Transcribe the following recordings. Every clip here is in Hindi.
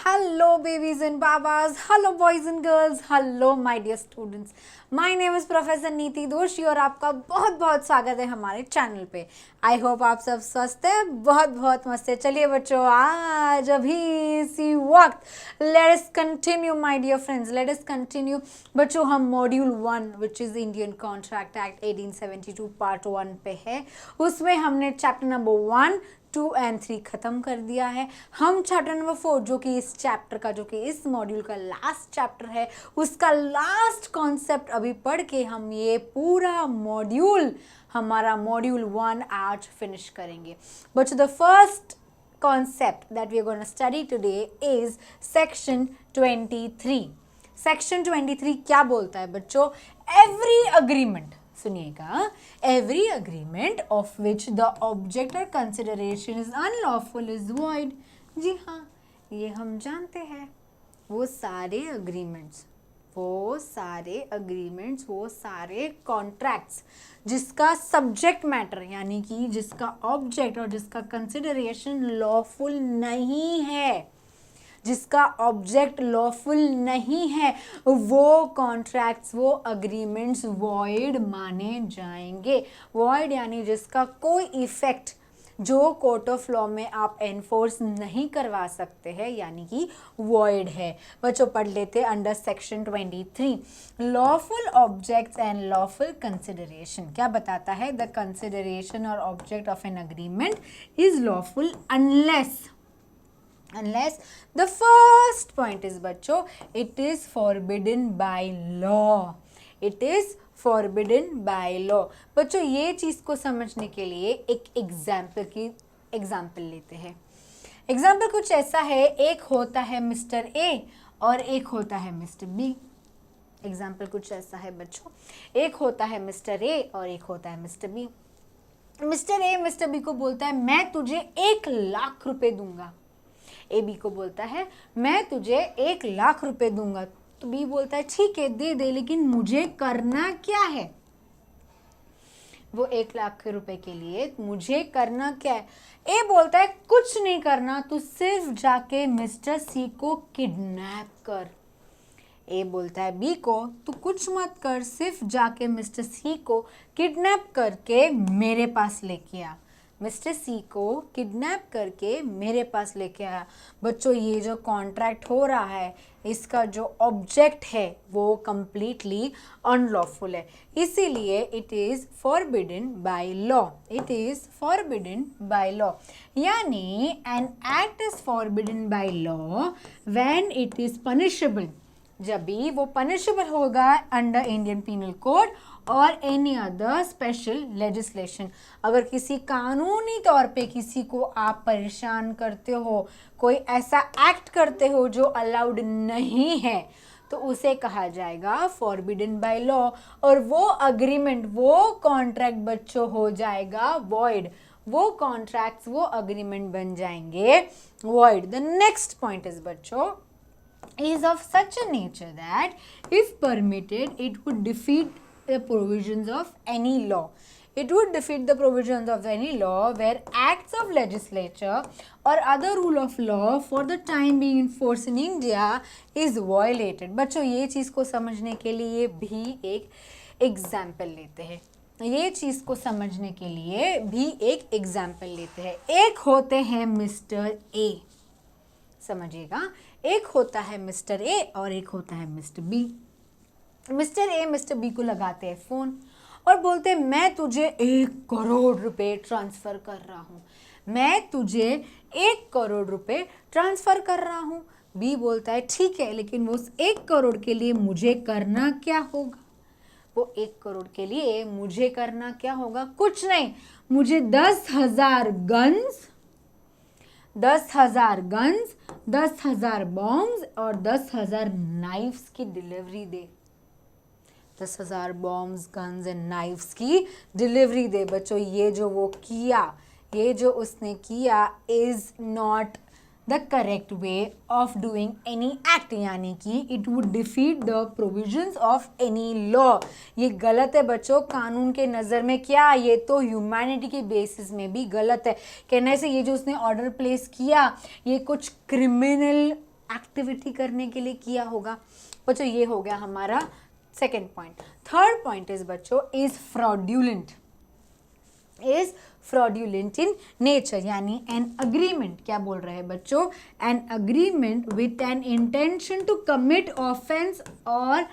Hello, babies and babas. Hello, boys and girls. Hello, my dear students. My name is Professor नीति दोषी और आपका बहुत बहुत स्वागत है हमारे चैनल पे. आई होप आप सब स्वस्थ हैं, बहुत बहुत मस्त है. चलिए बच्चों, आज अभी इसी वक्त let us continue my dear friends, let us continue. बच्चों, हम module 1 which is Indian Contract Act 1872 part 1 पे है. उसमें हमने चैप्टर नंबर 1, 2 and 3 खत्म कर दिया है. हम चैप्टर नंबर 4 जो कि इस चैप्टर का, जो कि इस मॉड्यूल का लास्ट चैप्टर है, उसका लास्ट कॉन्सेप्ट अभी पढ़ के हम ये पूरा मॉड्यूल, हमारा मॉड्यूल 1 आज फिनिश करेंगे. But the first concept that we are going to study today is section 23. section 23 क्या बोलता है बच्चों? every agreement, सुनिएगा, every agreement of which the object or consideration is unlawful is void. जी हाँ, ये हम जानते हैं. वो सारे agreements, वो सारे कॉन्ट्रैक्ट्स जिसका सब्जेक्ट मैटर यानी कि जिसका ऑब्जेक्ट और जिसका कंसिडरेशन लॉफुल नहीं है, जिसका ऑब्जेक्ट लॉफुल नहीं है, वो कॉन्ट्रैक्ट्स, वो अग्रीमेंट्स वॉइड माने जाएंगे. वॉइड यानी जिसका कोई इफेक्ट जो कोर्ट ऑफ लॉ में आप एनफोर्स नहीं करवा सकते हैं, यानी कि वॉइड है. बच्चों, पढ़ लेते under section 23 lawful objects and lawful consideration. क्या बताता है? द कंसिडरेशन और object of an agreement is lawful unless the first point is बच्चों, it is forbidden by law. It is forbidden by law. बच्चों, ये चीज़ को समझने के लिए एक एग्जाम्पल लेते हैं. एग्जाम्पल कुछ ऐसा है, एक होता है मिस्टर ए और एक होता है मिस्टर बी. एग्जाम्पल कुछ ऐसा है बच्चों, एक होता है मिस्टर ए और एक होता है mister B. Mister A mister B को बोलता है मैं तुझे 1,00,000 रुपए दूंगा. ए बी को बोलता है मैं तुझे 1,00,000 रुपए दूंगा. तो बी बोलता है ठीक है दे दे, लेकिन मुझे करना क्या है? वो 1,00,000 रुपए के लिए मुझे करना क्या है? ए बोलता है कुछ नहीं करना, तू सिर्फ जाके मिस्टर सी को किडनैप कर. ए बोलता है बी को तू कुछ मत कर, सिर्फ जाके मिस्टर सी को किडनैप करके मेरे पास लेके आ. मिस्टर सी को किडनैप करके मेरे पास लेके आया. बच्चों, ये जो कॉन्ट्रैक्ट हो रहा है, इसका जो ऑब्जेक्ट है वो कंप्लीटली अनलॉफुल है, इसीलिए it is forbidden by law. It is forbidden by law यानी an act is forbidden by law when it is punishable, जब भी वो पनिशेबल होगा अंडर इंडियन पीनल कोड और एनी अदर स्पेशल लेजिस्लेशन. अगर किसी कानूनी तौर पे किसी को आप परेशान करते हो, कोई ऐसा एक्ट करते हो जो अलाउड नहीं है, तो उसे कहा जाएगा फॉरबिडन बाय लॉ, और वो अग्रीमेंट, वो कॉन्ट्रैक्ट बच्चों हो जाएगा वॉइड. वो कॉन्ट्रैक्ट्स, वो अग्रीमेंट बन जाएंगे void. The next point is बच्चों is of such a nature that if permitted it would defeat the provisions of any law. It would defeat the provisions of any law where acts of legislature or other rule of law for the time being in force in India is violated. बच्चों, ये चीज़ को समझने के लिए भी एक एग्जाम्पल लेते हैं. ये चीज़ को समझने के लिए भी एक एग्जाम्पल लेते हैं. एक होते हैं मिस्टर ए, समझिएगा, एक होता है मिस्टर ए और एक होता है mister B. Mister A mister B को लगाते हैं फ़ोन और बोलते हैं मैं तुझे 1,00,00,000 रुपए ट्रांसफ़र कर रहा हूँ. मैं तुझे 1,00,00,000 रुपए ट्रांसफ़र कर रहा हूँ. बी बोलता है ठीक है, लेकिन वो उस 1,00,00,000 के लिए मुझे करना क्या होगा? वो 1,00,00,000 के लिए मुझे करना क्या होगा? कुछ नहीं, मुझे 10,000 गन्स, 10,000 गन्स, 10,000 बॉम्ब्स और 10,000 नाइफ्स की delivery they. 10,000 bombs, guns and knifes की डिलीवरी दे. बच्चों, ये जो वो किया, ये जो उसने किया is not the correct way of doing any act, यानी कि it would defeat the provisions of any law. ये गलत है बच्चों, कानून के नज़र में. क्या? ये तो ह्यूमैनिटी के बेसिस में भी गलत है. कहने से ये जो उसने ऑर्डर प्लेस किया, ये कुछ क्रिमिनल एक्टिविटी करने के लिए किया होगा। बच्चों ये हो गया हमारा second point. Third point is बच्चों is fraudulent, is fraudulent in nature, यानी एन अग्रीमेंट, क्या बोल रहे हैं बच्चों, an agreement with an intention to commit offence और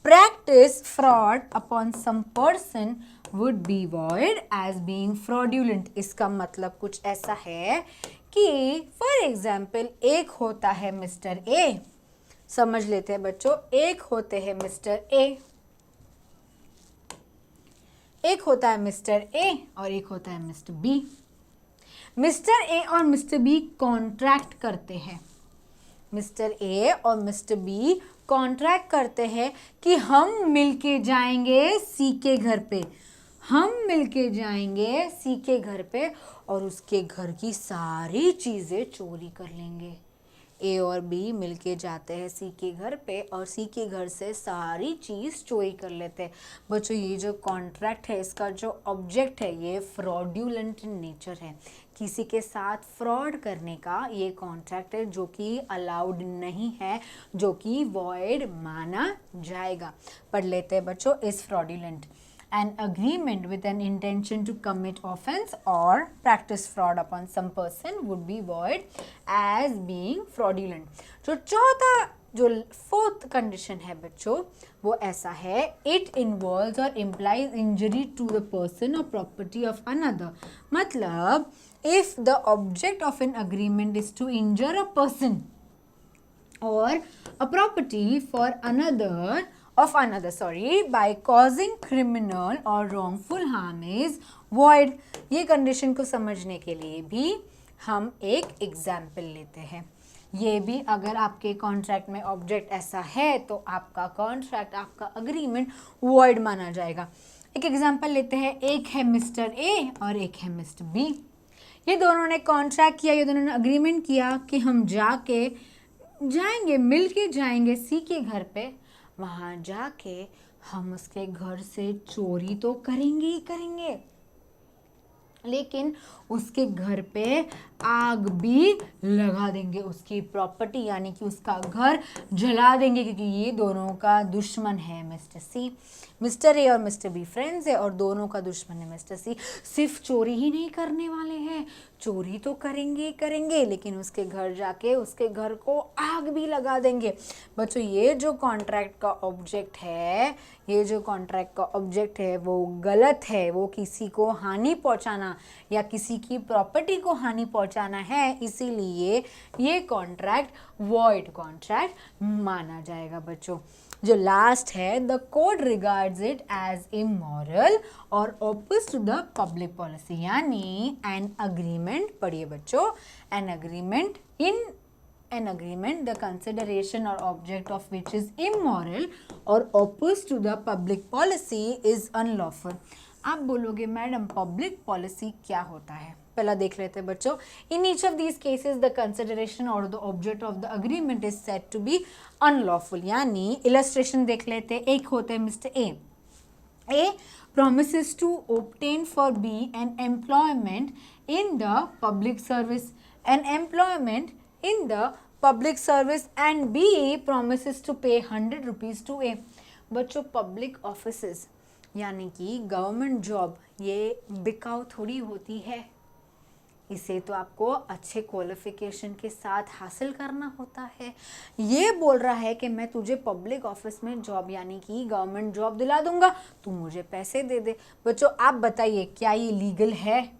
practice fraud upon some person would be void as being fraudulent। इसका मतलब कुछ ऐसा है कि फॉर एग्जाम्पल एक होता है मिस्टर ए, समझ लेते हैं बच्चों, एक होते हैं मिस्टर ए, एक होता है मिस्टर ए और एक होता है मिस्टर बी। मिस्टर ए और मिस्टर बी कॉन्ट्रैक्ट करते हैं, मिस्टर ए और मिस्टर बी कॉन्ट्रैक्ट करते हैं कि हम मिलके जाएंगे सी के घर पे, हम मिलके जाएंगे सी के घर पे और उसके घर की सारी चीज़ें चोरी कर लेंगे। ए और बी मिलके जाते हैं सी के घर पे और सी के घर से सारी चीज़ चोरी कर लेते हैं। बच्चों ये जो कॉन्ट्रैक्ट है इसका जो ऑब्जेक्ट है ये फ्रॉड्यूलेंट इन नेचर है, किसी के साथ फ्रॉड करने का ये कॉन्ट्रैक्ट है जो कि अलाउड नहीं है, जो कि वॉइड माना जाएगा। पढ़ लेते हैं बच्चों, is fraudulent an agreement with an intention to commit offense or practice fraud upon some person would be void as being fraudulent। जो चौथा जो फोर्थ कंडीशन है बच्चों वो ऐसा है, it involves or implies injury to the person or property of another। मतलब if the object of an agreement is to injure a person or a property for another by causing criminal or wrongful harm is void। ये कंडीशन को समझने के लिए भी हम एक एग्जाम्पल लेते हैं। ये भी अगर आपके कॉन्ट्रैक्ट में ऑब्जेक्ट ऐसा है तो आपका कॉन्ट्रैक्ट, आपका अग्रीमेंट वॉइड माना जाएगा। एक एग्जाम्पल लेते हैं, एक है मिस्टर ए और एक है मिस्टर बी। ये दोनों ने कॉन्ट्रैक्ट किया, ये दोनों ने अग्रीमेंट किया कि हम जाएंगे मिल के जाएंगे सी के घर पे, वहाँ जाके हम उसके घर से चोरी तो करेंगे ही करेंगे, लेकिन उसके घर पे आग भी लगा देंगे, उसकी प्रॉपर्टी यानी कि उसका घर जला देंगे, क्योंकि ये दोनों का दुश्मन है मिस्टर सी। मिस्टर ए और मिस्टर बी फ्रेंड्स है और दोनों का दुश्मन है मिस्टर सी। सिर्फ चोरी ही नहीं करने वाले हैं, चोरी तो करेंगे करेंगे, लेकिन उसके घर जाके उसके घर को आग भी लगा देंगे। बच्चों ये जो कॉन्ट्रैक्ट का ऑब्जेक्ट है, ये जो कॉन्ट्रैक्ट का ऑब्जेक्ट है वो गलत है, वो किसी को हानि पहुंचाना या किसी की प्रॉपर्टी को हानि पहुंचाना है, इसीलिए ये कॉन्ट्रैक्ट वॉइड कॉन्ट्रैक्ट माना जाएगा। बच्चों जो लास्ट है, the code regards it as immoral और oppose to the public policy, यानी एन अग्रीमेंट, पढ़िए बच्चों, an agreement an agreement the consideration or object of which is immoral or opposed to the public policy is unlawful। आप बोलोगे मैडम पब्लिक पॉलिसी क्या होता है, पहला देख लेते हैं बच्चों। In each of these cases the consideration और the object of the agreement is said to be unlawful, यानी इलस्ट्रेशन देख लेते हैं। एक होते हैं mister A promises to obtain for B an employment in the public service, and B promises to pay 100 rupees to A। बच्चों पब्लिक ऑफिसेस यानी कि गवर्नमेंट जॉब ये बिकाऊ थोड़ी होती है, इसे तो आपको अच्छे क्वालिफिकेशन के साथ हासिल करना होता है। ये बोल रहा है कि मैं तुझे पब्लिक ऑफिस में जॉब यानी कि गवर्नमेंट जॉब दिला दूंगा, तू मुझे पैसे दे दे। बच्चों आप बताइए क्या ये लीगल है?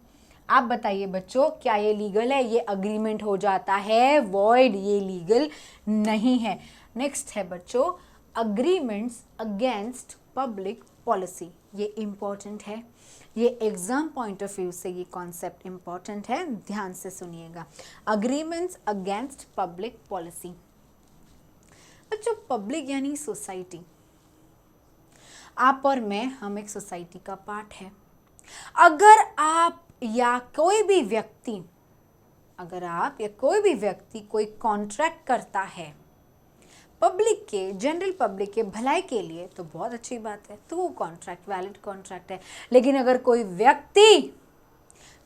आप बताइए बच्चों क्या ये लीगल है? ये अग्रीमेंट हो जाता है वॉइड, ये लीगल नहीं है। नेक्स्ट है बच्चों अग्रीमेंट्स अगेंस्ट पब्लिक पॉलिसी, ये इम्पॉर्टेंट है, ये एग्जाम पॉइंट ऑफ व्यू से ये कॉन्सेप्ट इम्पॉर्टेंट है, ध्यान से सुनिएगा। अग्रीमेंट्स अगेंस्ट पब्लिक पॉलिसी, बच्चों पब्लिक यानी सोसाइटी, आप और मैं हम एक सोसाइटी का पार्ट है। अगर आप या कोई भी व्यक्ति, अगर आप या कोई भी व्यक्ति कोई कॉन्ट्रैक्ट करता है पब्लिक के, जनरल पब्लिक के भलाई के लिए, तो बहुत अच्छी बात है, तो वो कॉन्ट्रैक्ट वैलिड कॉन्ट्रैक्ट है। लेकिन अगर कोई व्यक्ति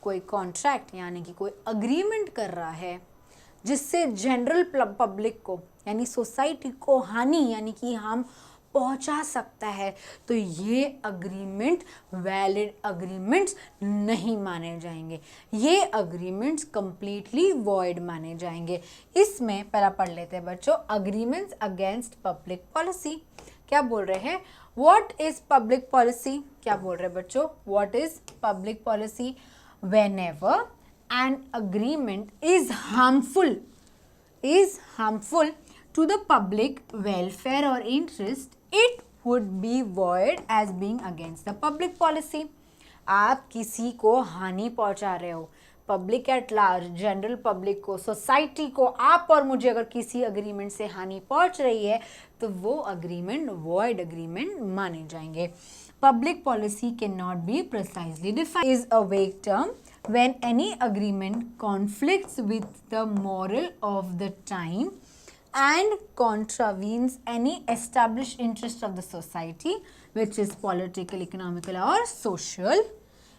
कोई कॉन्ट्रैक्ट यानी कि कोई अग्रीमेंट कर रहा है जिससे जनरल पब्लिक को यानी सोसाइटी को हानि यानी कि हम पहुंचा सकता है, तो ये अग्रीमेंट वैलिड अग्रीमेंट्स नहीं माने जाएंगे, ये अग्रीमेंट्स कंप्लीटली वॉइड माने जाएंगे। इसमें पहला पढ़ लेते हैं बच्चों, अग्रीमेंट्स अगेंस्ट पब्लिक पॉलिसी। क्या बोल रहे हैं? What is public policy? क्या बोल रहे हैं बच्चों? What is public policy? Whenever an agreement is harmful to the public welfare or interest, it would be void as being against the public policy. आप किसी को हानि पहुंचा रहे हो, public at large, general public को, सोसाइटी को, आप और मुझे अगर किसी अग्रीमेंट से हानि पहुंच रही है तो वो अग्रीमेंट वॉइड अग्रीमेंट माने जाएंगे। Public policy can not be precisely defined, is a वेग term when any agreement conflicts with the moral of the time and contravenes any established interest of the society, which is political, economical or social,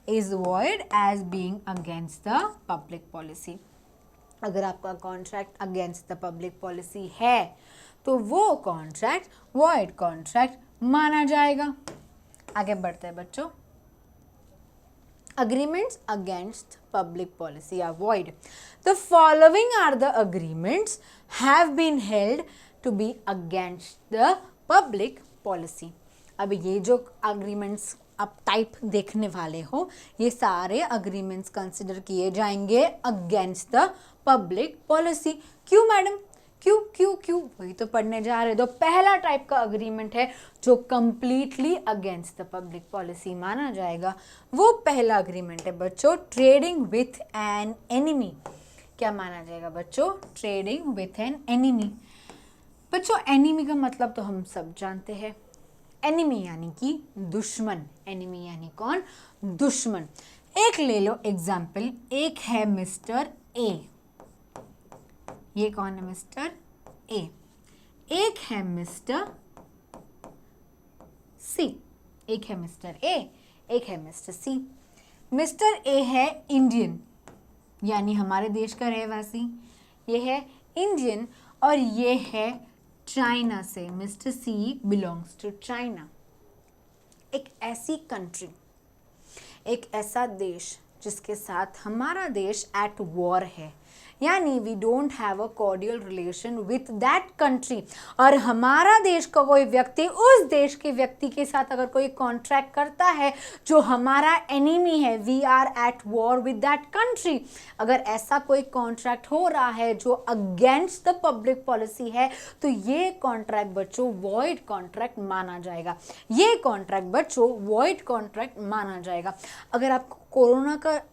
is void as being against the public policy. अगर आपका contract against the public policy है तो वो कॉन्ट्रैक्ट वॉइड कॉन्ट्रैक्ट माना जाएगा। आगे बढ़ते हैं बच्चों। Agreements against public policy are void. The following are the agreements have been held to be against the public policy. अब ये जो agreements आप टाइप देखने वाले हो, ये सारे agreements कंसिडर किए जाएंगे against the public policy। क्यों मैडम? क्यों वही तो पढ़ने जा रहे। तो पहला टाइप का अग्रीमेंट है जो completely against the public policy माना जाएगा, वो पहला अग्रीमेंट है बच्चों, ट्रेडिंग विथ एन एनिमी। क्या माना जाएगा बच्चों? Trading with an enemy. बच्चों एनिमी का मतलब तो हम सब जानते हैं, एनिमी यानी कि दुश्मन। एनिमी यानी कौन? दुश्मन। एक ले लो एग्जाम्पल, एक है मिस्टर ए। ये कौन है? Mister A. एक है मिस्टर सी। एक है मिस्टर ए, एक है मिस्टर सी। मिस्टर ए है इंडियन यानी हमारे देश का रहवासी, ये है इंडियन, और ये है चाइना से। Mister C belongs to China. एक ऐसी कंट्री, एक ऐसा देश जिसके साथ हमारा देश एट वॉर है, यानी we don't have a cordial relation with that country, और हमारा देश का कोई व्यक्ति उस देश के व्यक्ति के साथ अगर कोई कॉन्ट्रैक्ट करता है जो हमारा एनिमी है, we are at war with that country, अगर ऐसा कोई कॉन्ट्रैक्ट हो रहा है जो अगेंस्ट द पब्लिक पॉलिसी है, तो ये कॉन्ट्रैक्ट बच्चों वॉइड कॉन्ट्रैक्ट माना जाएगा। ये कॉन्ट्रैक्ट बच्चों वॉइड कॉन्ट्रैक्ट माना जाएगा। अगर आपको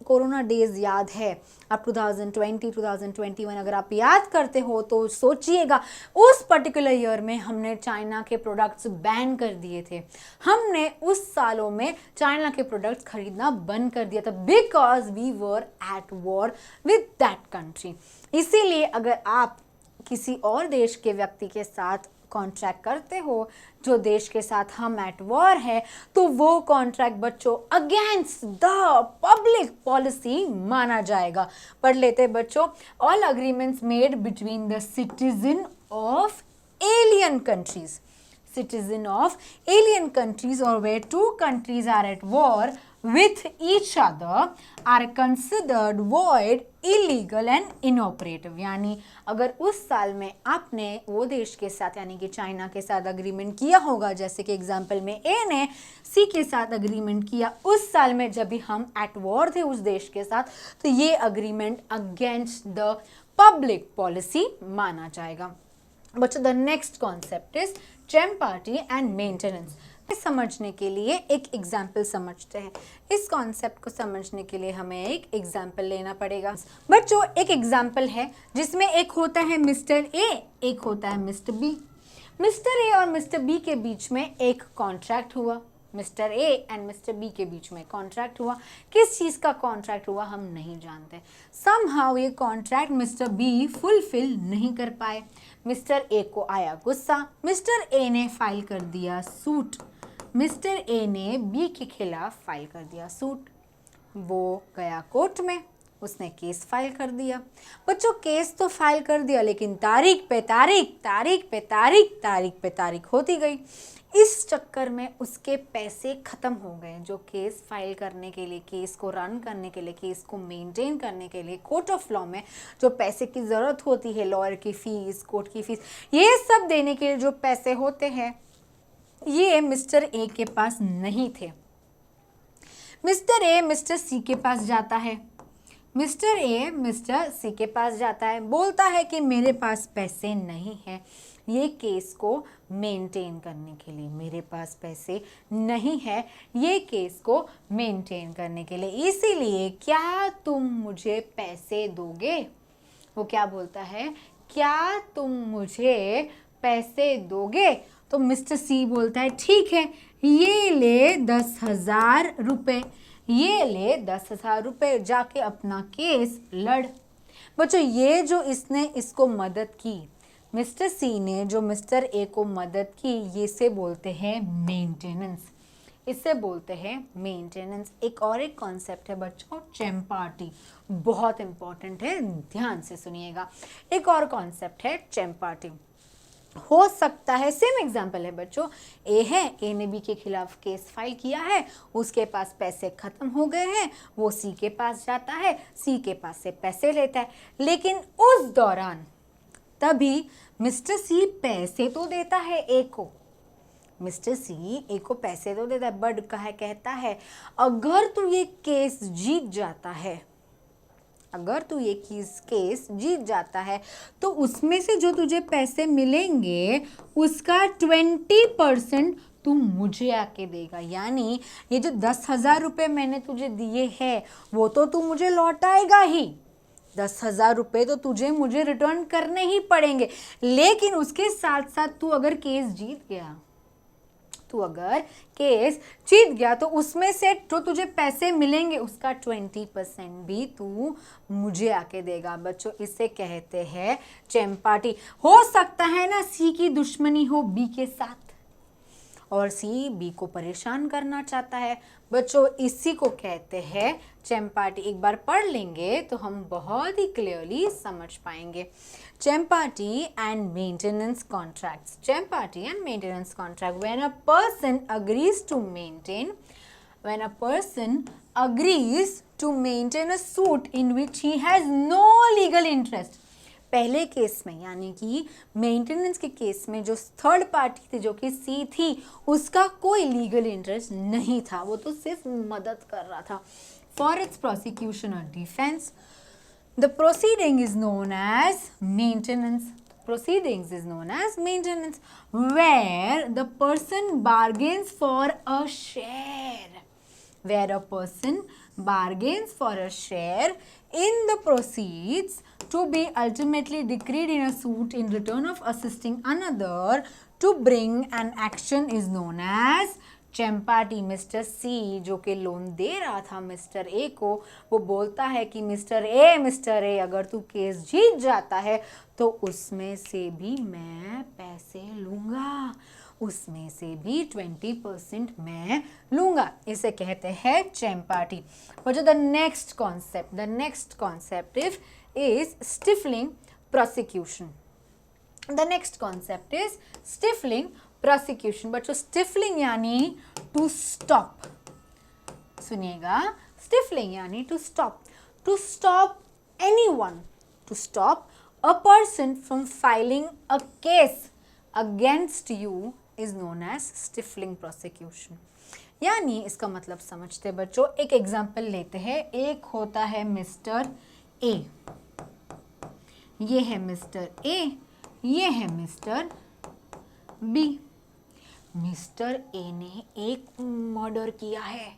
कोरोना डेज याद है, आप 2020 2021 अगर आप याद करते हो तो सोचिएगा उस पर्टिकुलर ईयर में हमने चाइना के प्रोडक्ट्स बैन कर दिए थे। हमने उस सालों में चाइना के प्रोडक्ट्स खरीदना बंद कर दिया था because we were at war with that country. इसीलिए अगर आप किसी और देश के व्यक्ति के साथ कॉन्ट्रैक्ट करते हो जो देश के साथ हम एट वॉर है, तो वो कॉन्ट्रैक्ट बच्चों अगेंस्ट द पब्लिक पॉलिसी माना जाएगा। पढ़ लेते हैं बच्चों, all agreements made between the citizen of alien countries. Citizen of alien countries or where two countries are at war with each other are considered void, illegal and inoperative। यानी अगर उस साल में आपने वो देश के साथ यानी कि चाइना के साथ अग्रीमेंट किया होगा, जैसे कि एग्जाम्पल में ए ने सी के साथ अग्रीमेंट किया उस साल में जब भी हम एट वॉर थे उस देश के साथ, तो ये agreement against the public policy माना जाएगा। बच्चों the next concept is champerty and maintenance. समझने के लिए एक एग्जाम्पल समझते हैं। इस कॉन्सेप्ट को समझने के लिए हमें एक एग्जाम्पल लेना पड़ेगा। बच्चों एक एग्जाम्पल है जिसमें एक होता है मिस्टर ए, एक होता है मिस्टर बी। मिस्टर ए और मिस्टर बी के बीच में एक कॉन्ट्रैक्ट हुआ, mister A and mister B के बीच में कॉन्ट्रैक्ट हुआ। किस चीज़ का कॉन्ट्रैक्ट हुआ हम नहीं जानते। समहाउ ये कॉन्ट्रैक्ट मिस्टर बी फुलफिल नहीं कर पाए। मिस्टर ए को आया गुस्सा, मिस्टर ए ने फाइल कर दिया सूट। मिस्टर ए ने बी के खिलाफ फाइल कर दिया सूट। वो गया कोर्ट में, उसने केस फाइल कर दिया। बच्चों केस तो फाइल कर दिया, लेकिन तारीख पे तारीख, तारीख पे तारीख, तारीख पे तारीख होती गई। इस चक्कर में उसके पैसे खत्म हो गए। जो केस फाइल करने के लिए, केस को रन करने के लिए, केस को मेंटेन करने के लिए कोर्ट ऑफ लॉ में जो पैसे की ज़रूरत होती है, लॉयर की फीस, कोर्ट की फीस, ये सब देने के लिए जो पैसे होते हैं, ये मिस्टर ए के पास नहीं थे। मिस्टर ए मिस्टर सी के पास जाता है। मिस्टर ए मिस्टर सी के पास जाता है, बोलता है कि मेरे पास पैसे नहीं हैं ये केस को मेंटेन करने के लिए, मेरे पास पैसे नहीं है ये केस को मेंटेन करने के लिए, इसीलिए क्या तुम मुझे पैसे दोगे? वो क्या बोलता है, क्या तुम मुझे पैसे दोगे? तो मिस्टर सी बोलता है ठीक है, ये ले 10,000 रुपये, ये ले 10,000 रुपये, जाके अपना केस लड़। बच्चों ये जो इसने इसको मदद की, मिस्टर सी ने जो मिस्टर ए को मदद की, ये से बोलते हैं मेंटेनेंस, इसे बोलते हैं मेंटेनेंस। एक और एक कॉन्सेप्ट है बच्चों चैम्पार्टी, बहुत इंपॉर्टेंट है, ध्यान से सुनिएगा। एक और कॉन्सेप्ट है चैम्पार्टी। हो सकता है, सेम एग्जाम्पल है बच्चों, ए है, ए ने बी के खिलाफ केस फाइल किया है, उसके पास पैसे खत्म हो गए हैं, वो सी के पास जाता है, सी के पास से पैसे लेता है, लेकिन उस दौरान तभी मिस्टर सी पैसे तो देता है ए को, मिस्टर सी ए को पैसे तो देता है, बट कहता है अगर तू ये केस जीत जाता है, अगर तू ये केस जीत जाता है तो उसमें से जो तुझे पैसे मिलेंगे उसका 20% तू मुझे आके देगा। यानी ये जो 10,000 रुपये मैंने तुझे दिए हैं वो तो तू मुझे लौटाएगा ही, 10,000 रुपये तो तुझे मुझे रिटर्न करने ही पड़ेंगे, लेकिन उसके साथ साथ तू अगर केस जीत गया, तू अगर केस जीत गया तो उसमें से जो तुझे पैसे मिलेंगे उसका 20% भी तू मुझे आके देगा। बच्चों इसे कहते हैं चैम्पार्टी। हो सकता है ना सी की दुश्मनी हो बी के साथ और सी बी को परेशान करना चाहता है, बच्चों इसी को कहते हैं चैम्पार्टी। एक बार पढ़ लेंगे तो हम बहुत ही क्लियरली समझ पाएंगे। Champerty and maintenance contracts, champerty and maintenance contract, when a person agrees to maintain, when a person agrees to maintain a suit in which he has no legal interest, पहले केस में यानी कि मेंटेनेंस के केस में जो थर्ड पार्टी थी जो कि सी थी, उसका कोई लीगल इंटरेस्ट नहीं था, वो तो सिर्फ मदद कर रहा था। फॉर इट्स प्रोसिक्यूशन और defence the proceeding is known as maintenance, proceedings is known as maintenance, where the person bargains for a share, where a person bargains for a share in the proceeds to be ultimately decreed in a suit in return of assisting another to bring an action is known as champerty. Mister C जो कि लोन दे रहा था मिस्टर ए को, वो बोलता है कि मिस्टर ए अगर तू केस जीत जाता है तो उसमें से भी मैं पैसे लूँगा, उसमें से भी 20% मैं लूँगा, इसे कहते हैं चैम्पार्टी। बच्चों the next concept is stifling prosecution. The next concept is stifling prosecution. बच्चों स्टिफलिंग यानी टू स्टॉप, सुनिएगा, स्टिफलिंग यानी to stop anyone, to stop a person from filing a case against you is known as stifling prosecution. यानी इसका मतलब समझते बच्चों, एक एग्जाम्पल लेते हैं। एक होता है मिस्टर ए, ये है मिस्टर ए, ये है मिस्टर बी। मिस्टर ए ने एक मर्डर किया है,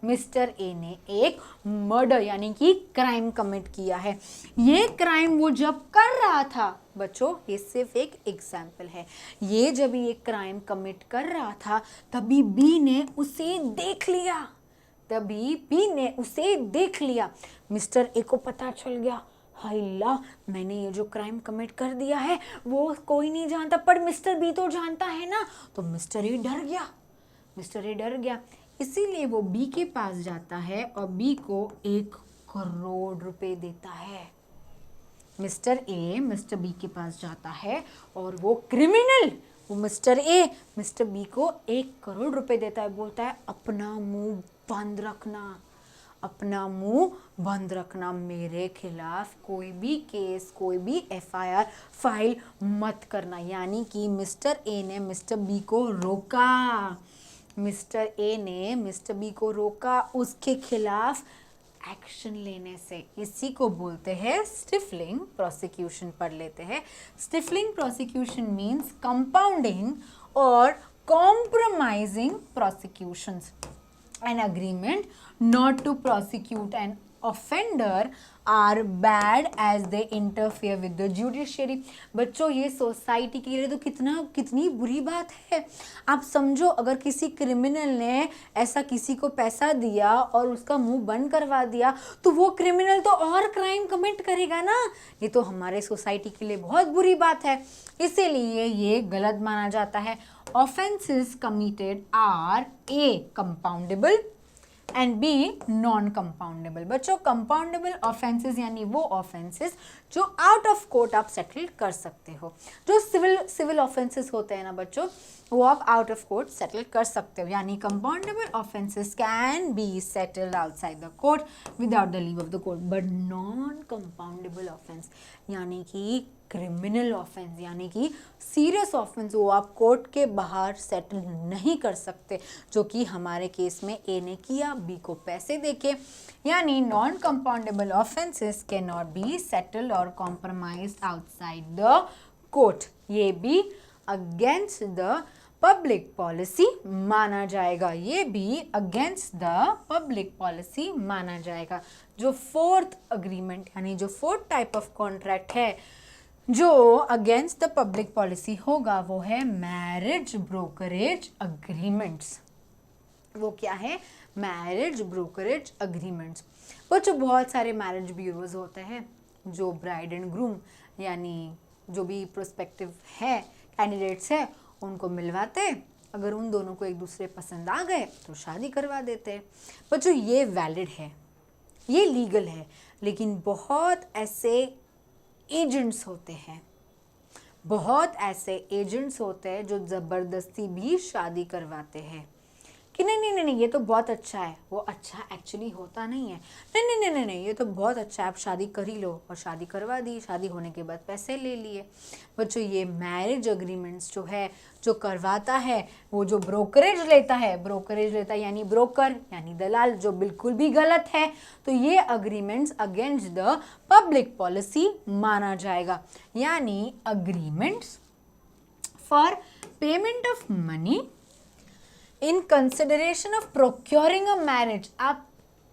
मिस्टर ए ने एक मर्डर यानी कि क्राइम कमिट किया है। ये क्राइम वो जब कर रहा था बच्चों, ये सिर्फ एक एग्जाम्पल है, ये जब ये क्राइम कमिट कर रहा था तभी बी ने उसे देख लिया, मिस्टर ए को पता चल गया, हाय अल्लाह मैंने ये जो क्राइम कमिट कर दिया है वो कोई नहीं जानता पर मिस्टर बी तो जानता है ना, तो मिस्टर ए डर गया, इसीलिए वो बी के पास जाता है और बी को एक करोड़ रुपए देता है। मिस्टर ए मिस्टर बी के पास जाता है और वो क्रिमिनल, वो मिस्टर ए मिस्टर बी को 1 करोड़ रुपए देता है, बोलता है अपना मुंह बंद रखना, अपना मुंह बंद रखना, मेरे खिलाफ कोई भी केस, कोई भी FIR फाइल मत करना। यानी कि मिस्टर ए ने मिस्टर बी को रोका, मिस्टर ए ने मिस्टर बी को रोका उसके खिलाफ एक्शन लेने से। इसी को बोलते हैं स्टिफलिंग प्रोसिक्यूशन। पढ़ लेते हैं। स्टिफलिंग प्रोसिक्यूशन मीन्स कंपाउंडिंग और compromising prosecutions. An agreement not to prosecute an offender are bad as they interfere with the judiciary। बच्चों ये सोसाइटी के लिए तो कितनी बुरी बात है। आप समझो अगर किसी क्रिमिनल ने ऐसा किसी को पैसा दिया और उसका मुंह बंद करवा दिया तो वो क्रिमिनल तो और क्राइम कमिट करेगा ना। ये तो हमारे सोसाइटी के लिए बहुत बुरी बात है, इसीलिए ये गलत माना जाता है। Offenses committed are A compoundable and B non-compoundable। बच्चों कंपाउंडेबल ऑफेंसेस यानी वो ऑफेंसेस जो आउट ऑफ कोर्ट आप सेटल कर सकते हो। जो सिविल ऑफेंसेस होते हैं ना बच्चों, वो आप आउट ऑफ कोर्ट सेटल कर सकते हो। यानी compoundable offences can be settled outside the court without the leave of the court, but non compoundable offence यानी कि क्रिमिनल ऑफेंस यानी कि सीरियस ऑफेंस, वो आप कोर्ट के बाहर सेटल नहीं कर सकते, जो कि हमारे केस में ए ने किया बी को पैसे देके। यानी non compoundable offences can not be settled और कॉम्प्रोमाइज्ड आउटसाइड द कोर्ट। ये भी अगेंस्ट द पब्लिक पॉलिसी माना जाएगा, ये भी अगेंस्ट द पब्लिक पॉलिसी माना जाएगा। जो फोर्थ अग्रीमेंट यानी जो फोर्थ टाइप ऑफ कॉन्ट्रैक्ट है जो अगेंस्ट द पब्लिक पॉलिसी होगा वो है मैरिज ब्रोकरेज अग्रीमेंट्स। वो क्या है? Marriage brokerage agreements. बच्चों बहुत सारे मैरिज ब्यूरोज होते हैं जो ब्राइड एंड ग्रूम यानी जो भी प्रोस्पेक्टिव है कैंडिडेट्स है उनको मिलवाते, अगर उन दोनों को एक दूसरे पसंद आ गए तो शादी करवा देते। बच्चों ये वैलिड है, ये लीगल है, लेकिन बहुत ऐसे एजेंट्स होते हैं, बहुत ऐसे एजेंट्स होते हैं जो ज़बरदस्ती भी शादी करवाते हैं कि नहीं ये तो बहुत अच्छा है। वो अच्छा एक्चुअली होता नहीं है। नहीं ये तो बहुत अच्छा है, आप शादी कर ही लो, और शादी करवा दी, शादी होने के बाद पैसे ले लिए। बच्चों ये मैरिज अग्रीमेंट्स जो है जो करवाता है वो जो ब्रोकरेज लेता है यानी ब्रोकर यानी दलाल, जो बिल्कुल भी गलत है। तो ये agreements against the public policy माना जाएगा। यानी agreements for payment of money in consideration of procuring a marriage. आप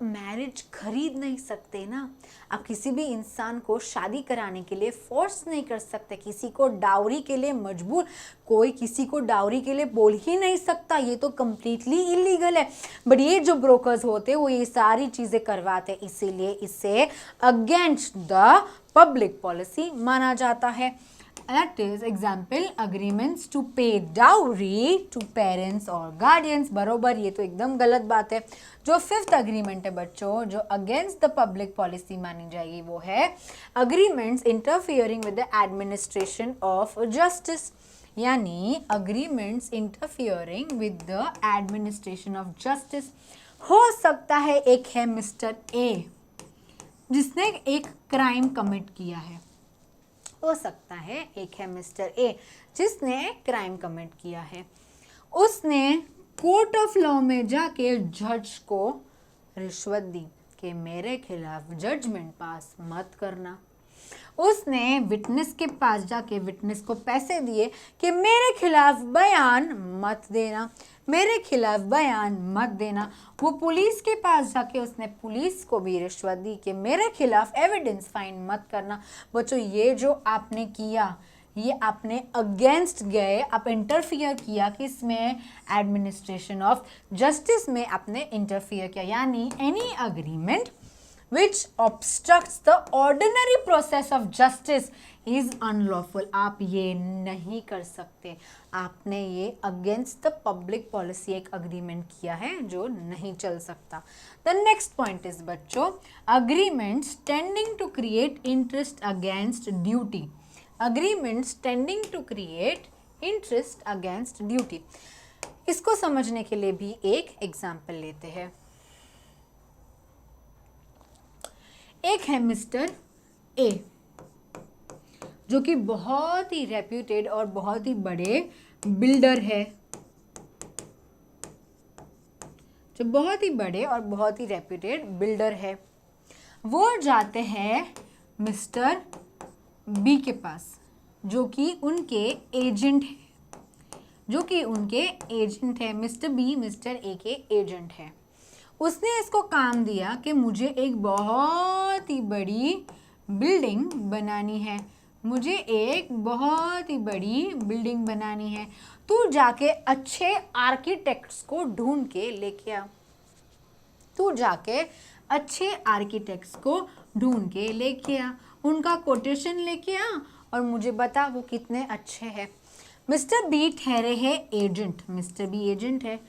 मैरिज खरीद नहीं सकते ना, आप किसी भी इंसान को शादी कराने के लिए फोर्स नहीं कर सकते, किसी को डाउरी के लिए मजबूर, कोई किसी को डाउरी के लिए बोल ही नहीं सकता, ये तो कम्प्लीटली इलीगल है। बट ये जो ब्रोकर्स होते हैं वो ये सारी चीज़ें करवाते हैं, इसीलिए इसे अगेंस्ट द पब्लिक पॉलिसी माना जाता है। That is example agreements to pay dowry to parents or guardians। बरोबर, ये तो एकदम गलत बात है। जो फिफ्थ अग्रीमेंट है बच्चों जो अगेंस्ट द पब्लिक पॉलिसी मानी जाएगी वो है agreements interfering with the administration of justice. यानी agreements interfering with the administration of justice. हो सकता है एक है मिस्टर ए जिसने एक क्राइम कमिट किया है, हो सकता है एक है मिस्टर ए जिसने क्राइम कमिट किया है, उसने कोर्ट ऑफ लॉ में जाके जज को रिश्वत दी कि मेरे खिलाफ जजमेंट पास मत करना। उसने विटनेस के पास जाके विटनेस को पैसे दिए कि मेरे खिलाफ बयान मत देना, मेरे खिलाफ बयान मत देना। वो पुलिस के पास जाके उसने पुलिस को भी रिश्वत दी कि मेरे खिलाफ एविडेंस फाइंड मत करना। बच्चों ये जो आपने किया ये आपने अगेंस्ट गए, आप इंटरफियर किया कि इसमें एडमिनिस्ट्रेशन ऑफ जस्टिस में आपने इंटरफियर किया। यानी any agreement which obstructs the ordinary process of justice is unlawful. आप ये नहीं कर सकते, आपने ये against the public policy एक agreement किया है जो नहीं चल सकता. The next point is बच्चों, agreements tending to create interest against duty. Agreements tending to create interest against duty. इसको समझने के लिए भी एक एग्जाम्पल लेते हैं. एक है मिस्टर ए, जो कि बहुत ही रेप्यूटेड और बहुत ही बड़े बिल्डर है, जो बहुत ही बड़े और बहुत ही रेप्यूटेड बिल्डर है. वो जाते हैं मिस्टर बी के पास, जो कि उनके एजेंट है, मिस्टर बी मिस्टर ए के एजेंट है. उसने इसको काम दिया कि मुझे एक बहुत ही बड़ी बिल्डिंग बनानी है, तू जाके अच्छे आर्किटेक्ट्स को ढूंढ के लेके आ, उनका कोटेशन लेके आ और मुझे बता वो कितने अच्छे हैं. मिस्टर बी ठहरे है एजेंट, मिस्टर बी एजेंट है.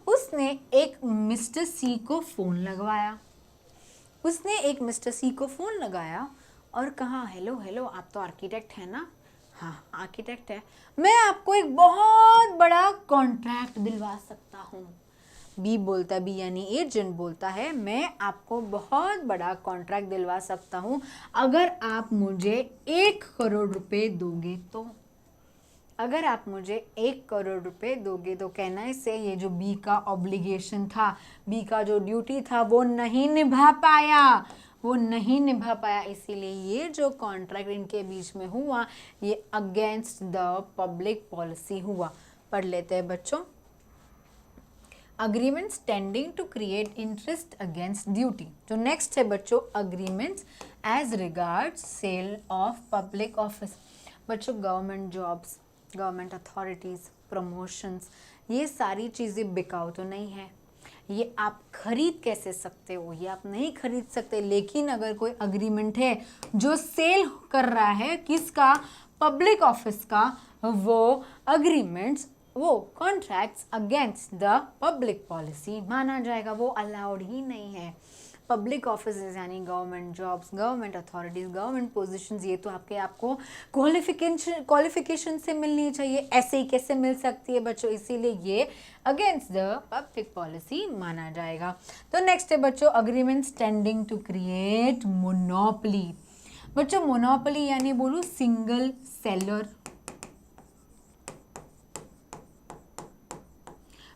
उसने एक मिस्टर सी को फ़ोन लगाया, और कहा हेलो आप तो आर्किटेक्ट है ना? हाँ आर्किटेक्ट है, मैं आपको एक बहुत बड़ा कॉन्ट्रैक्ट दिलवा सकता हूँ. बी यानी एजेंट बोलता है मैं आपको बहुत बड़ा कॉन्ट्रैक्ट दिलवा सकता हूँ अगर आप मुझे 1 करोड़ रुपए दोगे तो. अगर आप मुझे 1 करोड़ रुपए दोगे तो कहना से ये जो बी का ऑब्लिगेशन था, बी का जो ड्यूटी था वो नहीं निभा पाया, इसीलिए ये जो कॉन्ट्रैक्ट इनके बीच में हुआ ये अगेंस्ट द पब्लिक पॉलिसी हुआ. पढ़ लेते हैं बच्चों. Agreements tending to create interest against duty. जो नेक्स्ट है बच्चों, agreements as regards sale of public office. बच्चों government jobs, government authorities, promotions, ये सारी चीज़ें बिकाऊ तो नहीं है. ये आप खरीद कैसे सकते हो? ये आप नहीं खरीद सकते. लेकिन अगर कोई अग्रीमेंट है जो सेल कर रहा है किसका? पब्लिक ऑफिस का, वो अग्रीमेंट्स, वो contracts against the public policy माना जाएगा, वो अलाउड ही नहीं है. पब्लिक ऑफिस यानी government jobs, government authorities, government positions, ये तो आपको क्वालिफिकेशन से मिलनी चाहिए, ऐसे ही कैसे मिल सकती है बच्चों? इसीलिए ये अगेंस्ट द पब्लिक पॉलिसी माना जाएगा. तो नेक्स्ट है बच्चों, agreements tending to create monopoly. बच्चों मोनोपोली यानी बोलूँ सिंगल सेलर.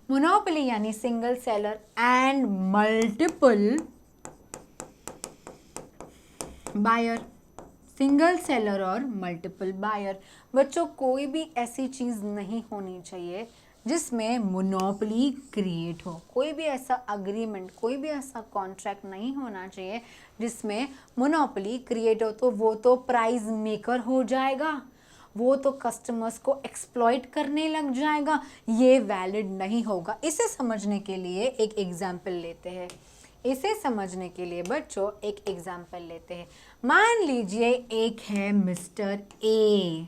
मोनोपोली यानी single seller and multiple buyer. Single seller और मल्टीपल बायर. बच्चों कोई भी ऐसी चीज़ नहीं होनी चाहिए जिसमें मोनोपोली क्रिएट हो. कोई भी ऐसा अग्रीमेंट, कोई भी ऐसा कॉन्ट्रैक्ट नहीं होना चाहिए जिसमें मोनोपोली क्रिएट हो. तो वो तो प्राइस मेकर हो जाएगा, वो तो कस्टमर्स को एक्सप्लॉइट करने लग जाएगा, ये वैलिड नहीं होगा. इसे समझने के लिए एक एग्जाम्पल लेते हैं. मान लीजिए एक है मिस्टर ए.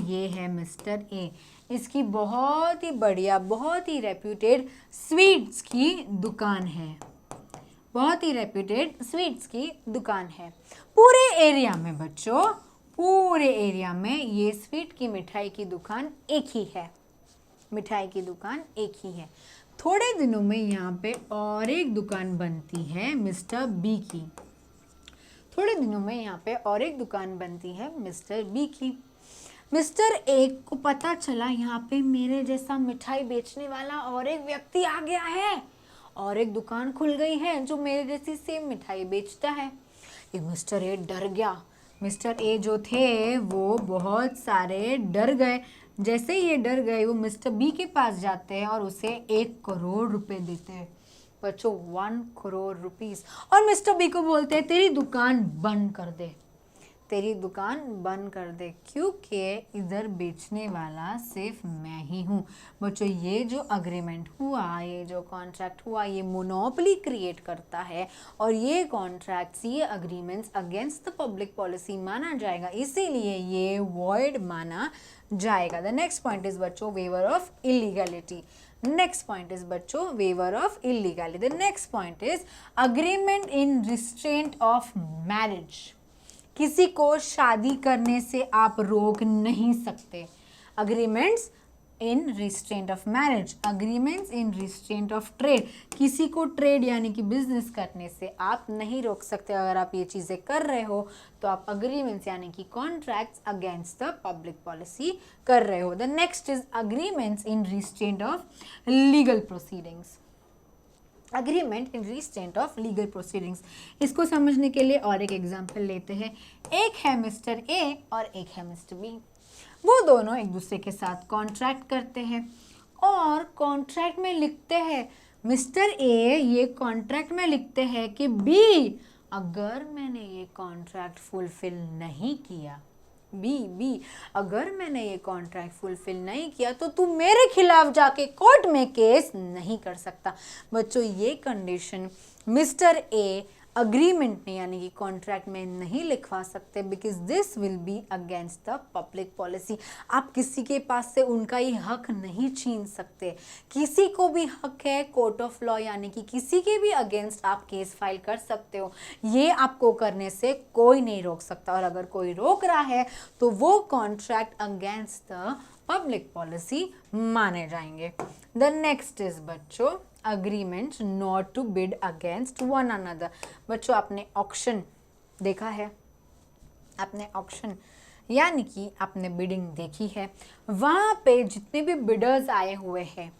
ये है मिस्टर ए. इसकी बहुत ही बढ़िया, बहुत ही रेप्यूटेड स्वीट्स की दुकान है. पूरे एरिया में बच्चों, पूरे एरिया में ये स्वीट की मिठाई की दुकान एक ही है. थोड़े दिनों में यहाँ पे और एक दुकान बनती है मिस्टर बी की. मिस्टर ए को पता चला यहाँ पे मेरे जैसा मिठाई बेचने वाला और एक व्यक्ति आ गया है, और एक दुकान खुल गई है जो मेरे जैसी सेम मिठाई बेचता है. ये मिस्टर ए डर गया. मिस्टर ए जो थे वो बहुत सारे डर गए. जैसे ही ये डर गए वो मिस्टर बी के पास जाते हैं और उसे 1 करोड़ रुपए देते हैं. बच्चों 1 करोड़ रुपीस. और मिस्टर बी को बोलते हैं तेरी दुकान बंद कर दे, तेरी दुकान बंद कर दे, क्योंकि इधर बेचने वाला सिर्फ मैं ही हूँ। बच्चों ये जो अग्रीमेंट हुआ, ये जो कॉन्ट्रैक्ट हुआ, ये मोनोपोली क्रिएट करता है और ये कॉन्ट्रैक्ट्स, ये agreements against the public policy माना जाएगा, इसीलिए ये वॉइड माना जाएगा। द नेक्स्ट पॉइंट इज बच्चों waiver of illegality. Next point is बच्चों waiver of illegality. The next point is agreement in restraint of marriage. किसी को शादी करने से आप रोक नहीं सकते। Agreements in restraint of marriage, agreements in restraint of trade, किसी को ट्रेड यानी कि बिजनेस करने से आप नहीं रोक सकते। अगर आप ये चीज़ें कर रहे हो तो आप अग्रीमेंट्स यानी कि contracts against the public policy कर रहे हो। The next is agreements in restraint of legal proceedings. Agreement in restraint of legal proceedings, इसको समझने के लिए और एक एग्जाम्पल लेते हैं। एक है मिस्टर ए और एक है मिस्टर बी। वो दोनों एक दूसरे के साथ कॉन्ट्रैक्ट करते हैं और कॉन्ट्रैक्ट में लिखते हैं, मिस्टर ए ये कॉन्ट्रैक्ट में लिखते हैं कि बी अगर मैंने ये कॉन्ट्रैक्ट फुलफिल नहीं किया, बी अगर मैंने ये कॉन्ट्रैक्ट फुलफिल नहीं किया तो तू मेरे खिलाफ जाके कोर्ट में केस नहीं कर सकता। बच्चों ये कंडीशन मिस्टर ए अग्रीमेंट में यानी कि कॉन्ट्रैक्ट में नहीं लिखवा सकते, because this will be against the public policy. आप किसी के पास से उनका ये हक नहीं छीन सकते। किसी को भी हक है कोर्ट ऑफ लॉ यानी कि किसी के भी अगेंस्ट आप केस फाइल कर सकते हो, ये आपको करने से कोई नहीं रोक सकता। और अगर कोई रोक रहा है तो वो contract against the public policy माने जाएंगे। द नेक्स्ट इज बच्चों agreement not to bid against one another. बच्चों आपने ऑक्शन देखा है, आपने ऑक्शन यानी कि आपने बिडिंग देखी है, वहाँ पे जितने भी बिडर्स आए हुए हैं,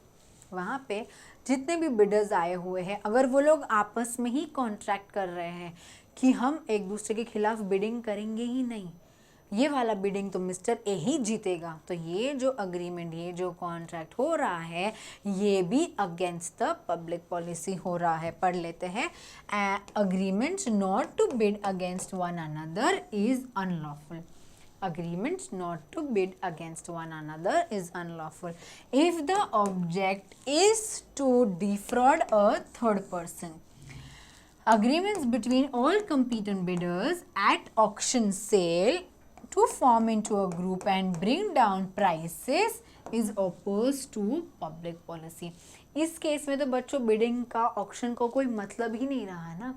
वहाँ पे जितने भी बिडर्स आए हुए हैं, अगर वो लोग आपस में ही कॉन्ट्रैक्ट कर रहे हैं कि हम एक दूसरे के खिलाफ बिडिंग करेंगे ही नहीं, ये वाला बिडिंग तो मिस्टर ए ही जीतेगा, तो ये जो अग्रीमेंट, ये जो कॉन्ट्रैक्ट हो रहा है, ये भी अगेंस्ट द पब्लिक पॉलिसी हो रहा है। पढ़ लेते हैं, agreement not to bid against one another is unlawful. Agreement not to bid against one another is unlawful if the object is to defraud a third person. Agreements between all competent bidders at auction sale to form into a group and bring down prices is opposed to public policy. इस केस में तो बच्चों बिडिंग का ऑक्शन का कोई मतलब ही नहीं रहा है ना।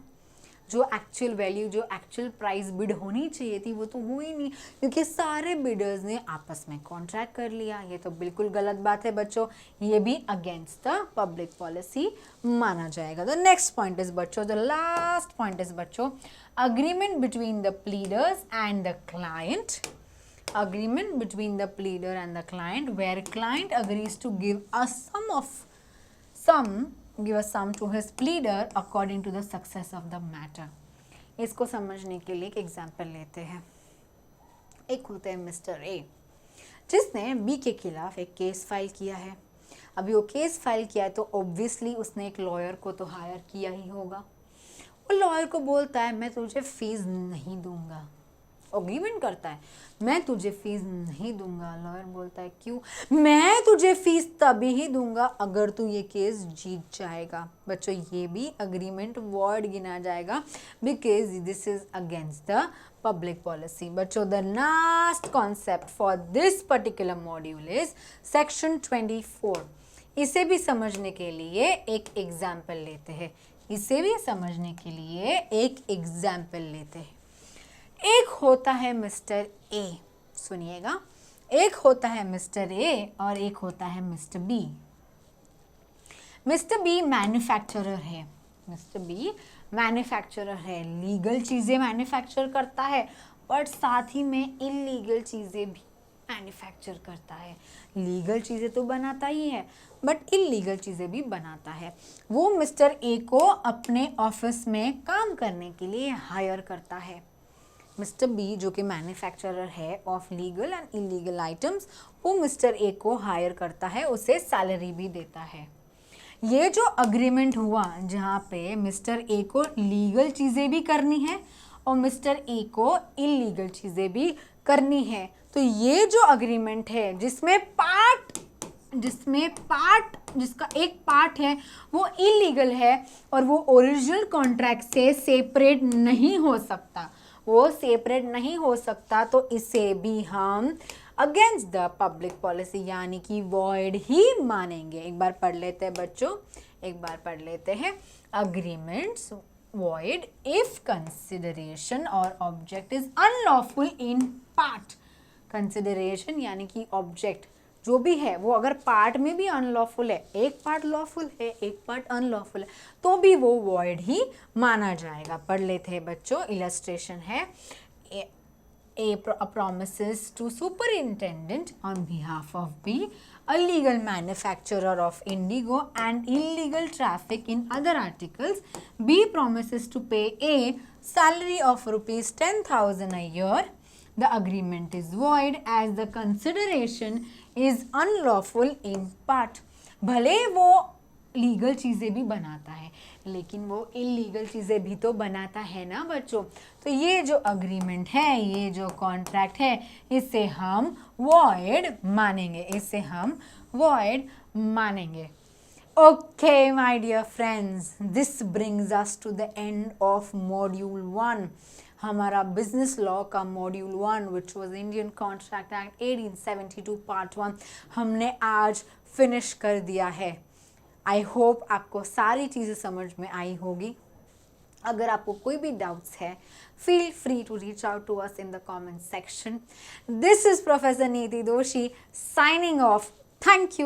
जो एक्चुअल वैल्यू, जो एक्चुअल प्राइस बिड होनी चाहिए थी वो तो हुई नहीं, क्योंकि सारे बिडर्स ने आपस में कॉन्ट्रैक्ट कर लिया। ये तो बिल्कुल गलत बात है बच्चों, ये भी अगेंस्ट द पब्लिक पॉलिसी माना जाएगा। द नेक्स्ट पॉइंट इज बच्चों, द लास्ट पॉइंट इज बच्चों agreement between the pleaders and the client. Agreement between the pleader and the client where client agrees to give a sum to his pleader according to the success of the matter. इसको समझने के लिए एक एग्जाम्पल लेते हैं। एक होते हैं मिस्टर ए जिसने बी के खिलाफ एक केस फाइल किया है। अभी वो केस फाइल किया है तो ऑब्वियसली उसने एक लॉयर को तो हायर किया ही होगा। वो लॉयर को बोलता है मैं तुझे फीस नहीं दूंगा, एग्रीमेंट करता है मैं तुझे फीस नहीं दूंगा। लॉयर बोलता है क्यों? मैं तुझे फीस तभी ही दूंगा अगर तू ये केस जीत जाएगा। बच्चों ये भी अग्रीमेंट वॉइड गिना जाएगा because this is against the public policy. बच्चों the last concept for this particular module is section 24। इसे भी समझने के लिए एक एग्जाम्पल लेते हैं, इसे भी समझने के लिए एक एग्जाम्पल लेते हैं। एक होता है मिस्टर ए, सुनिएगा, एक होता है मिस्टर ए और एक होता है mister B. Mister B manufacturer है, मिस्टर बी मैन्युफैक्चरर है, लीगल चीज़ें मैन्युफैक्चर करता है बट साथ ही में इलीगल चीज़ें भी मैन्युफैक्चर करता है। लीगल चीज़ें तो बनाता ही है बट इलीगल चीज़ें भी बनाता है। वो मिस्टर ए को अपने ऑफिस में काम करने के लिए हायर करता है। मिस्टर बी जो कि मैन्युफैक्चरर है of legal and illegal items, वो मिस्टर ए को हायर करता है, उसे सैलरी भी देता है। ये जो अग्रीमेंट हुआ जहाँ पे मिस्टर ए को लीगल चीज़ें भी करनी है और मिस्टर ई को इलीगल चीज़ें भी करनी है। तो ये जो अग्रीमेंट है जिसका एक पार्ट है वो इलीगल है और वो ओरिजिनल कॉन्ट्रैक्ट से सेपरेट नहीं हो सकता, तो इसे भी हम अगेंस्ट द पब्लिक पॉलिसी यानी कि वॉइड ही मानेंगे। एक बार पढ़ लेते हैं बच्चों, agreements void if consideration or object is unlawful in part। consideration यानी कि object जो भी है वो अगर पार्ट में भी अनलॉफुल है, एक पार्ट लॉफुल है एक पार्ट अनलॉफुल है, तो भी वो void ही माना जाएगा। पढ़ लेते हैं बच्चों, इलस्ट्रेशन है A promises to superintendent on behalf of B, a legal manufacturer of indigo and illegal traffic in other articles. B promises to pay A salary of rupees 10,000 a year. The agreement is void as the consideration is unlawful in part। भले वो लीगल चीज़ें भी बनाता है लेकिन वो इलीगल चीज़ें भी तो बनाता है ना बच्चों। तो ये जो अग्रीमेंट है, ये जो कॉन्ट्रैक्ट है, इसे हम void मानेंगे। Okay my dear friends, this brings us to the end of module 1, हमारा बिजनेस लॉ का module 1 which was Indian Contract Act 1872 part 1 हमने आज फिनिश कर दिया है। आई होप आपको सारी चीज़ें समझ में आई होगी। अगर आपको कोई भी डाउट्स है, feel free to reach out to us in the comment section. This is professor Niti Doshi signing off. Thank you.